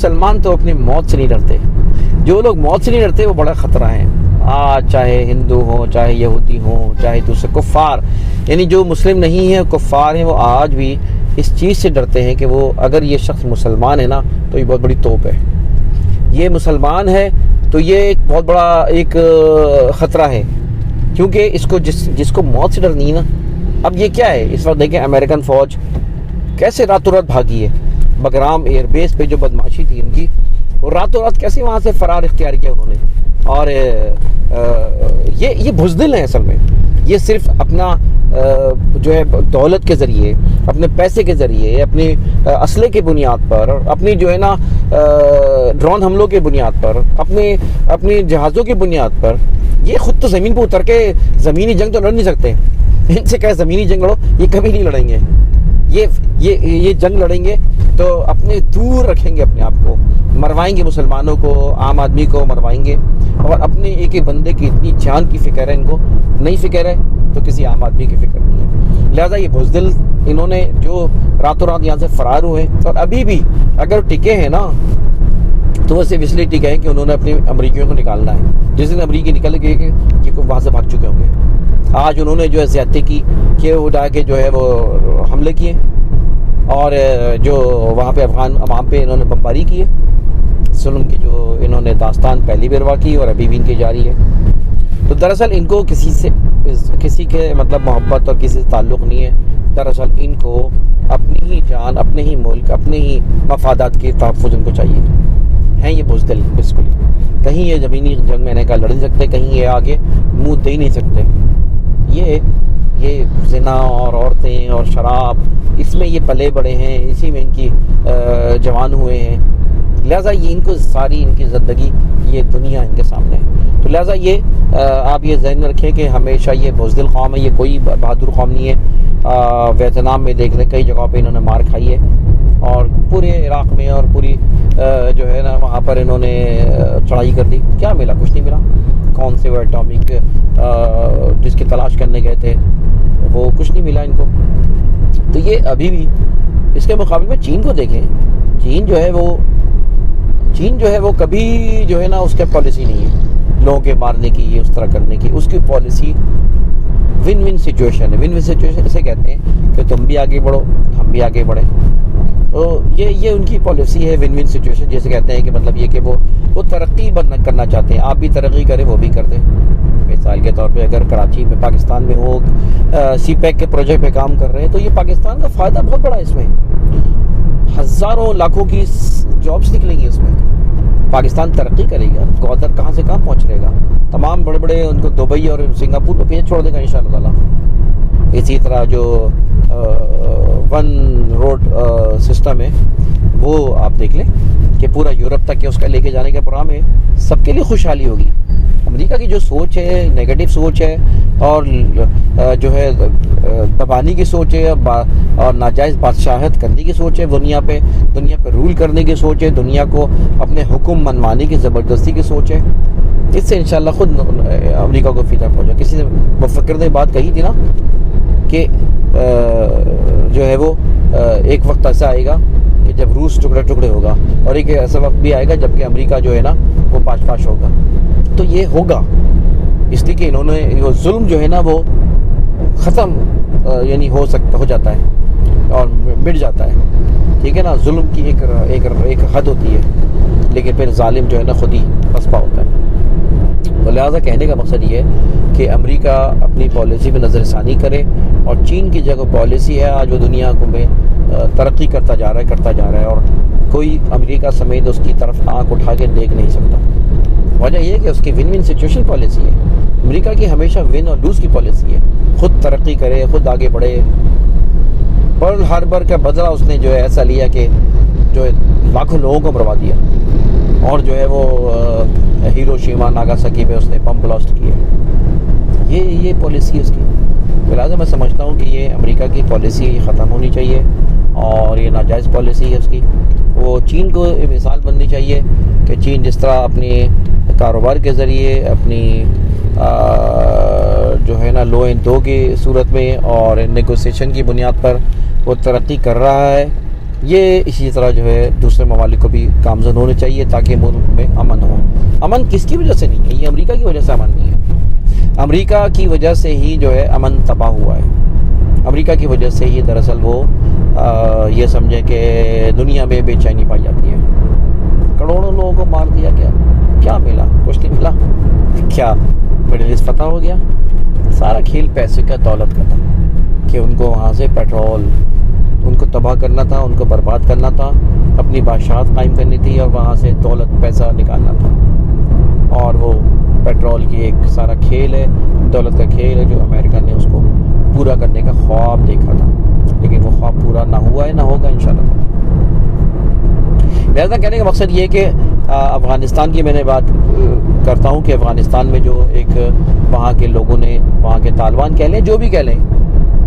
सलमान तो अपनी मौत से नहीं डरते। जो लोग मौत से नहीं डरते वो बड़ा ख़तरा है। आज चाहे हिंदू हो, चाहे यहूदी हो, चाहे दूसरे कुफ़ार, यानी जो मुस्लिम नहीं है कुफ़ार हैं, वो आज भी इस चीज़ से डरते हैं कि वो अगर ये शख्स मुसलमान है ना तो ये बहुत बड़ी तोप है, ये मुसलमान है तो ये एक बहुत बड़ा एक ख़तरा है, क्योंकि इसको जिसको मौत से डर नहीं ना। अब ये क्या है, इस वक्त देखें अमेरिकन फ़ौज कैसे रातों रात भागी है। बगराम एयरबेस पे जो बदमाशी थी उनकी, वो रातों रात कैसे वहाँ से फ़रार इख्तियार किया उन्होंने। और ये बुज़दिल है असल में। ये सिर्फ अपना जो है दौलत के ज़रिए, अपने पैसे के ज़रिए, अपने असले के बुनियाद पर, अपनी जो है ना ड्रोन हमलों के बुनियाद पर, अपनी जहाज़ों की बुनियाद पर, ये ख़ुद तो ज़मीन पर उतर के ज़मीनी जंग तो लड़ नहीं सकते। इनसे क्या ज़मीनी जंग लड़ो, ये कभी नहीं लड़ेंगे। ये जंग लड़ेंगे तो अपने दूर रखेंगे अपने आप को, मरवाएंगे मुसलमानों को, आम आदमी को मरवाएंगे, और अपने एक एक बंदे की इतनी जान की फ़िक्र है इनको, नहीं फ़िक्र है तो किसी आम आदमी की फ़िक्र नहीं है। लिहाजा ये बुज़दिल इन्होंने जो रातों रात यहाँ से फ़रार हुए, और अभी भी अगर टिके हैं ना तो वो सिर्फ इसलिए टिके हैं कि उन्होंने अपने अमरीकियों को निकालना है। जिस दिन अमरीकी निकल गए ये वहाँ से भाग चुके होंगे। आज उन्होंने जो है ज़्यादती की कि उड़ा के जो है वो हमले किए, और जो वहाँ पे अफ़गान अवाम पे इन्होंने बमबारी की है। जुल्म की जो इन्होंने दास्तान पहली बेरवा की और अभी भी इनकी जारी है। तो दरअसल इनको किसी के मतलब मोहब्बत और किसी से ताल्लुक़ नहीं है। दरअसल इनको अपनी ही जान, अपने ही मुल्क, अपने ही मफादात के तहफ़्फ़ुज़ इनको चाहिए हैं। ये बुज़दिल बिल्कुल, कहीं ये ज़मीनी जंग में का लड़ नहीं सकते, कहीं ये आगे मुँह दे ही नहीं सकते। ये ज़िना और औरतें और शराब, इसमें ये पले बड़े हैं, इसी में इनकी जवान हुए हैं। लिहाजा ये इनको सारी इनकी ज़िंदगी ये दुनिया इनके सामने है। तो लिहाजा ये आप ये ज़हन में रखें कि हमेशा ये बुज़दिल कौम है, ये कोई बहादुर कौम नहीं है। वियतनाम में देख लें, कई जगहों पे इन्होंने मार खाई है, और पूरे इराक़ में और पूरी जो है ना वहाँ पर इन्होंने चढ़ाई कर दी। क्या मिला? कुछ नहीं मिला। कौन से वो एटॉमिक जिसकी तलाश करने गए थे वो कुछ नहीं मिला इनको। तो ये अभी भी, इसके मुकाबले में चीन को देखें, चीन जो है वो कभी जो है ना उसके पॉलिसी नहीं है लोगों के मारने की, उस तरह करने की। उसकी पॉलिसी विन विन सिचुएशन है। विन विन सिचुएशन इसे कहते हैं कि तुम भी आगे बढ़ो, हम भी आगे बढ़े। तो ये उनकी पॉलिसी है, विन विन सिचुएशन जैसे कहते हैं कि मतलब ये कि वो तरक्की करना चाहते हैं, आप भी तरक्की करें, वो भी कर दें। मिसाल के तौर पे अगर कराची में, पाकिस्तान में हो, CPEC के प्रोजेक्ट पे काम कर रहे हैं तो ये पाकिस्तान का फ़ायदा बहुत बड़ा है। इसमें हज़ारों लाखों की जॉब्स निकलेंगी, उसमें पाकिस्तान तरक्की करेगा। गौदर कहाँ से कहाँ पहुँच रहेगा, तमाम बड़े बड़े उनको दुबई और सिंगापुर को पीछे छोड़ देगा इंशाअल्लाह ताला। इसी तरह जो वन रोड सिस्टम है वो आप देख लें कि पूरा यूरोप तक के उसका लेके जाने का प्रोग्राम है। सबके लिए खुशहाली होगी। अमेरिका की जो सोच है, नेगेटिव सोच है, और जो है दबाने की सोच है, और नाजायज़ बादशाहत करने की सोच है, दुनिया पे रूल करने की सोच है, दुनिया को अपने हुक्म मनवाने की ज़बरदस्ती की सोच है। इससे इंशाअल्लाह खुद अमेरिका को फ़ायदा पहुँचा। किसी ने मुफक्किर ने बात कही थी ना कि जो है वो एक वक्त ऐसा आएगा कि जब रूस टुकड़े टुकड़े होगा, और एक ऐसा वक्त भी आएगा जबकि अमेरिका जो है ना वो पाँच पाँच होगा। तो ये होगा इसलिए कि इन्होंने वो जुल्म जो है ना वो ख़त्म यानी हो जाता है और मिट जाता है। ठीक है ना, जुल्म की एक हद होती है, लेकिन फिर जालिम जो है ना खुद ही पसपा होता है। तो लिहाजा कहने का मकसद ये है कि अमेरिका अपनी पॉलिसी में नज़रसानी करे, और चीन की जगह पॉलिसी है आज वो दुनिया को में तरक्की करता जा रहा है, और कोई अमेरिका समेत उसकी तरफ आँख उठा के देख नहीं सकता। वजह यह है कि उसकी विन विन सिचुएशन पॉलिसी है। अमेरिका की हमेशा विन और लूज़ की पॉलिसी है, खुद तरक्की करे, खुद आगे बढ़े। पर्ल हार्बर का बदला उसने जो है ऐसा लिया कि जो है लाखों लोगों को मरवा दिया, और जो है वो हिरोशिमा नागासाकी पे उसने बम ब्लास्ट किए। ये पॉलिसी है उसकी। लिहाजा मैं समझता हूँ कि ये अमेरिका की पॉलिसी ख़त्म होनी चाहिए, और ये नाजायज़ पॉलिसी है उसकी। वो चीन को मिसाल बननी चाहिए कि चीन जिस तरह अपने कारोबार के ज़रिए, अपनी जो है ना लो एंड दो की सूरत में और नेगोशिएशन की बुनियाद पर वो तरक्की कर रहा है, ये इसी तरह जो है दूसरे ममालिक को भी गामज़न होने चाहिए ताकि मुल्क में अमन हो। अमन किसकी वजह से नहीं है? ये अमेरिका की वजह से अमन नहीं है। अमेरिका की वजह से ही जो है अमन तबाह हुआ है। अमेरिका की वजह से ही दरअसल वो ये समझे कि दुनिया में बेचैनी पाई जाती है। करोड़ों लोगों को मार दिया गया, क्या मिला? कुछ नहीं मिला। क्या मिडिल ईस्ट फतह हो गया? सारा खेल पैसे का, दौलत का था कि उनको वहाँ से पेट्रोल, उनको तबाह करना था, उनको बर्बाद करना था, अपनी बादशाहत कायम करनी थी और वहाँ से दौलत पैसा निकालना था। और वो पेट्रोल की एक सारा खेल है, दौलत का खेल है, जो अमेरिका ने उसको पूरा करने का ख्वाब देखा था, लेकिन वो ख्वाब पूरा ना हुआ है, ना होगा इंशाल्लाह। लिहाजा कहने का मकसद ये कि अफ़गानिस्तान की मैंने बात करता हूँ कि अफ़गानिस्तान में जो एक वहाँ के लोगों ने, वहाँ के तालिबान कह लें, जो भी कह लें,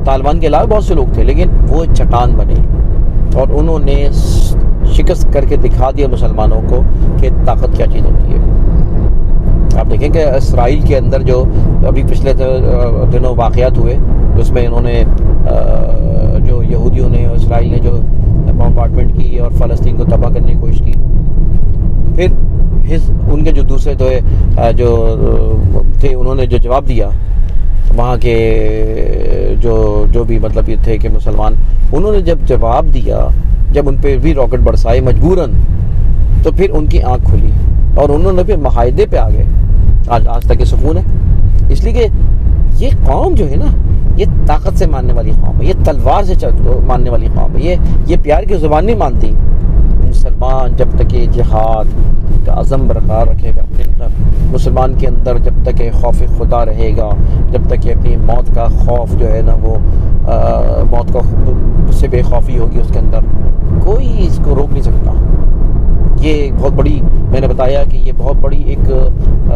तालिबान के अलावा बहुत से लोग थे, लेकिन वो चट्टान बने और उन्होंने शिकस्त करके दिखा दिया मुसलमानों को कि ताकत क्या चीज़ होती है। आप देखें कि इसराइल के अंदर जो अभी पिछले दिनों वाक़यात हुए, उसमें इन्होंने जो यहूदियों ने, इसराइल ने जो बॉम्बार्डमेंट की और फ़लस्तीन को तबाह करने की कोशिश की, फिर उनके जो दूसरे जो थे, उन्होंने जो जवाब दिया, वहाँ के जो भी मतलब ये थे कि मुसलमान, उन्होंने जब जवाब दिया, जब उन पर भी रॉकेट बरसाए मजबूरन, तो फिर उनकी आँख खुली और उन्होंने फिर माहिदे पे आ गए। आज तक ये सुकून है। इसलिए कि ये कौम जो है ना, ये ताकत से मानने वाली कौम है, ये तलवार से मानने वाली कौम है, ये प्यार की ज़ुबान नहीं मानती। मुसलमान जब तक ये जिहाद का अज़म बरकरार रखेगा अपने अंदर, मुसलमान के अंदर जब तक ये खौफ खुदा रहेगा, जब तक ये अपनी मौत का खौफ जो है ना, वो मौत का से बेखौफी होगी उसके अंदर, कोई इसको रोक नहीं सकता। ये बहुत बड़ी, मैंने बताया कि ये बहुत बड़ी एक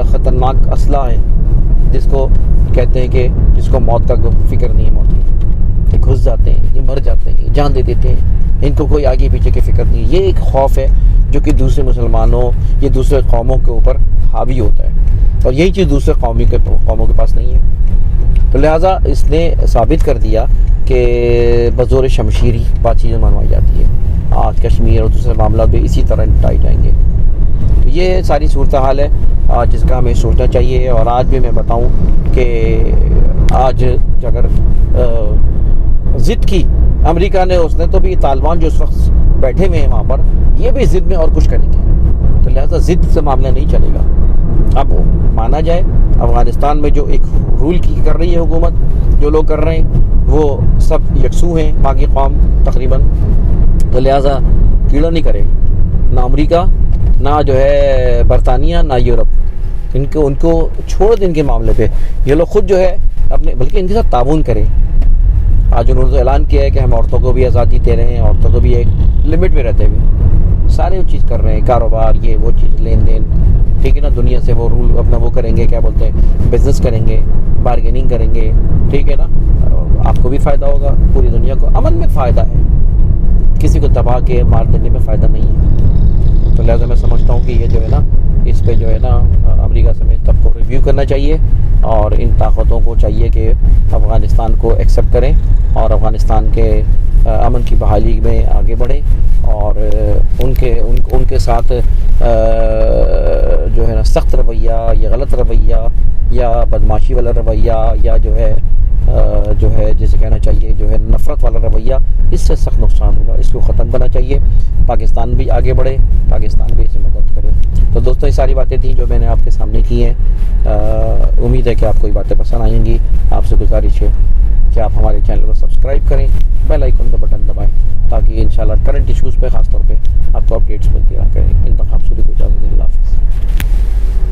ख़तरनाक असला है, जिसको कहते हैं कि जिसको मौत का फिक्र नहीं है। मौत की ये घुस जाते हैं, ये मर जाते हैं, जान दे देते हैं, इनको कोई आगे पीछे की फ़िक्र नहीं। ये एक खौफ है जो कि दूसरे मुसलमानों, ये दूसरे कौमों के ऊपर हावी होता है, और यही चीज़ दूसरे कौमों के पास नहीं है। तो लिहाजा इसने साबित कर दिया कि बज़ोर शमशीर ही बातचीतें मनवाई जाती है। आज कश्मीर और दूसरे मामला भी इसी तरह निपटाए जाएंगे। तो ये सारी सूरत हाल है जिसका हमें सोचना चाहिए। और आज भी मैं बताऊं कि आज अगर ज़िद की अमेरिका ने, उसने तो भी तालिबान जो उस वक्त बैठे हुए हैं वहाँ पर, ये भी ज़िद में और कुछ करेंगे। तो लिहाजा ज़िद से मामला नहीं चलेगा। अब माना जाए अफ़गानिस्तान में जो एक रूल की कर रही है हुकूमत, जो लोग कर रहे हैं वो सब यकसू हैं बाकी कौम तकरीबन। तो लिहाजा कीड़ा नहीं करे ना अमेरिका, ना जो है बरतानिया, ना यूरोप। उनको छोड़ दें इनके मामले पे। ये लोग खुद जो है अपने, बल्कि इनके साथ ताउन करें। आज उन्होंने तो ऐलान किया है कि हम औरतों को भी आज़ादी दे रहे हैं, औरतों को भी एक लिमिट में रहते हुए सारे वो चीज़ कर रहे हैं, कारोबार, ये वो चीज़, लेन देन, ठीक है ना। दुनिया से वो रूल अपना वो करेंगे, क्या बोलते हैं, बिजनेस करेंगे, बार्गेनिंग करेंगे, ठीक है ना। आपको भी फ़ायदा होगा, पूरी दुनिया को अमन में फ़ायदा है, किसी को दबा के मार देने में फ़ायदा नहीं है। तो लिहाजा मैं समझता हूँ कि ये जो है ना, इस पे जो है ना अमेरिका समेत सबको रिव्यू करना चाहिए, और इन ताकतों को चाहिए कि अफ़गानिस्तान को एक्सेप्ट करें और अफ़गानिस्तान के अमन की बहाली में आगे बढ़ें, और उनके साथ जो है ना सख्त रवैया या गलत रवैया या बदमाशी वाला रवैया या जो है जिसे कहना चाहिए जो है नफ़रत वाला रवैया, इससे सख्त नुकसान होगा। इसको ख़त्म करना चाहिए। पाकिस्तान भी आगे बढ़े, पाकिस्तान भी इसे मदद करे। तो दोस्तों, ये सारी बातें थी जो मैंने आपके सामने की हैं। उम्मीद है कि आपको ये बातें पसंद आएंगी। आपसे गुजारिश है कि आप हमारे चैनल को सब्सक्राइब करें, बेल आइकन का बटन दबाएं, ताकि इंशाल्लाह करंट इश्यूज़ पे ख़ास तौर पे